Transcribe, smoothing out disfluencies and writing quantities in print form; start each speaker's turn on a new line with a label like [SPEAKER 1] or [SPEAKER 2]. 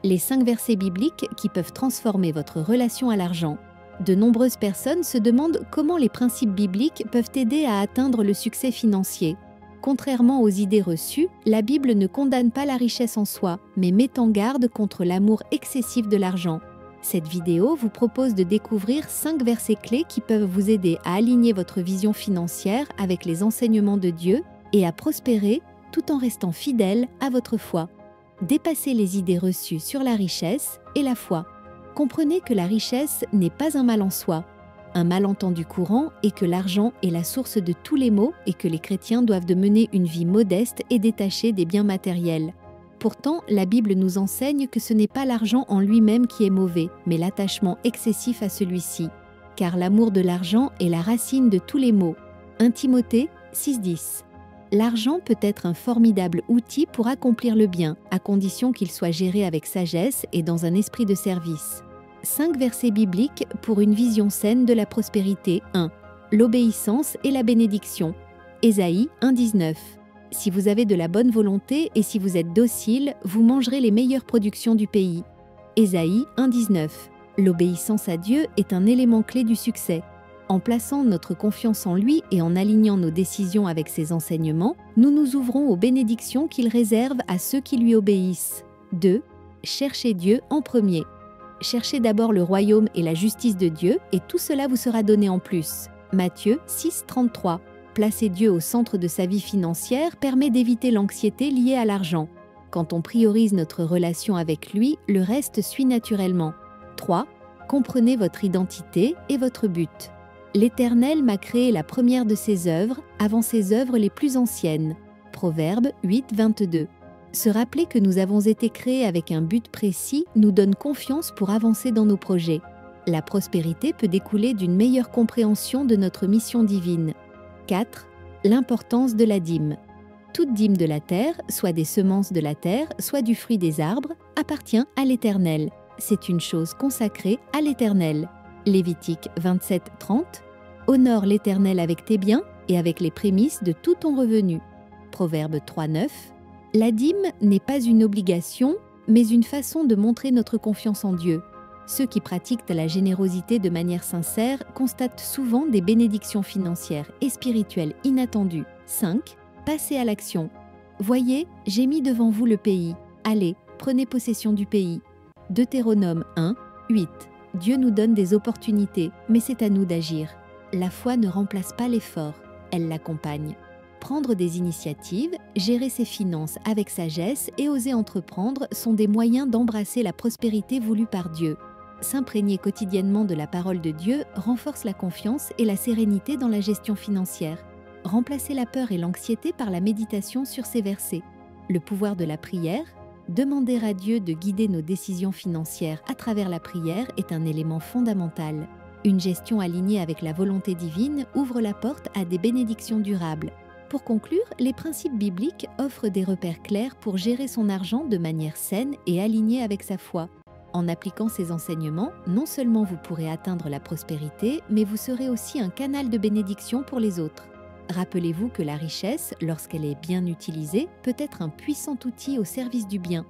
[SPEAKER 1] Les 5 versets bibliques qui peuvent transformer votre relation à l'argent. De nombreuses personnes se demandent comment les principes bibliques peuvent aider à atteindre le succès financier. Contrairement aux idées reçues, la Bible ne condamne pas la richesse en soi, mais met en garde contre l'amour excessif de l'argent. Cette vidéo vous propose de découvrir 5 versets clés qui peuvent vous aider à aligner votre vision financière avec les enseignements de Dieu et à prospérer tout en restant fidèle à votre foi. Dépassez les idées reçues sur la richesse et la foi. Comprenez que la richesse n'est pas un mal en soi. Un malentendu courant est que l'argent est la source de tous les maux et que les chrétiens doivent de mener une vie modeste et détachée des biens matériels. Pourtant, la Bible nous enseigne que ce n'est pas l'argent en lui-même qui est mauvais, mais l'attachement excessif à celui-ci. Car l'amour de l'argent est la racine de tous les maux. 1 Timothée 6,10. L'argent peut être un formidable outil pour accomplir le bien, à condition qu'il soit géré avec sagesse et dans un esprit de service. 5 versets bibliques pour une vision saine de la prospérité. 1. L'obéissance et la bénédiction. Ésaïe 1,19. Si vous avez de la bonne volonté et si vous êtes docile, vous mangerez les meilleures productions du pays. Ésaïe 1,19. L'obéissance à Dieu est un élément clé du succès. En plaçant notre confiance en lui et en alignant nos décisions avec ses enseignements, nous nous ouvrons aux bénédictions qu'il réserve à ceux qui lui obéissent. 2. Cherchez Dieu en premier. Cherchez d'abord le royaume et la justice de Dieu et tout cela vous sera donné en plus. Matthieu 6,33. Placer Dieu au centre de sa vie financière permet d'éviter l'anxiété liée à l'argent. Quand on priorise notre relation avec lui, le reste suit naturellement. 3. Comprenez votre identité et votre but. L'Éternel m'a créé la première de ses œuvres, avant ses œuvres les plus anciennes. Proverbe 8,22. Se rappeler que nous avons été créés avec un but précis nous donne confiance pour avancer dans nos projets. La prospérité peut découler d'une meilleure compréhension de notre mission divine. 4. L'importance de la dîme. Toute dîme de la terre, soit des semences de la terre, soit du fruit des arbres, appartient à l'Éternel. C'est une chose consacrée à l'Éternel. Lévitique 27,30. Honore l'Éternel avec tes biens et avec les prémices de tout ton revenu. Proverbe 3,9. La dîme n'est pas une obligation, mais une façon de montrer notre confiance en Dieu. Ceux qui pratiquent la générosité de manière sincère constatent souvent des bénédictions financières et spirituelles inattendues. 5. Passez à l'action. Voyez, j'ai mis devant vous le pays. Allez, prenez possession du pays. Deutéronome 1, 8. Dieu nous donne des opportunités, mais c'est à nous d'agir. La foi ne remplace pas l'effort, elle l'accompagne. Prendre des initiatives, gérer ses finances avec sagesse et oser entreprendre sont des moyens d'embrasser la prospérité voulue par Dieu. S'imprégner quotidiennement de la parole de Dieu renforce la confiance et la sérénité dans la gestion financière. Remplacez la peur et l'anxiété par la méditation sur ces versets. Le pouvoir de la prière, demander à Dieu de guider nos décisions financières à travers la prière est un élément fondamental. Une gestion alignée avec la volonté divine ouvre la porte à des bénédictions durables. Pour conclure, les principes bibliques offrent des repères clairs pour gérer son argent de manière saine et alignée avec sa foi. En appliquant ces enseignements, non seulement vous pourrez atteindre la prospérité, mais vous serez aussi un canal de bénédiction pour les autres. Rappelez-vous que la richesse, lorsqu'elle est bien utilisée, peut être un puissant outil au service du bien.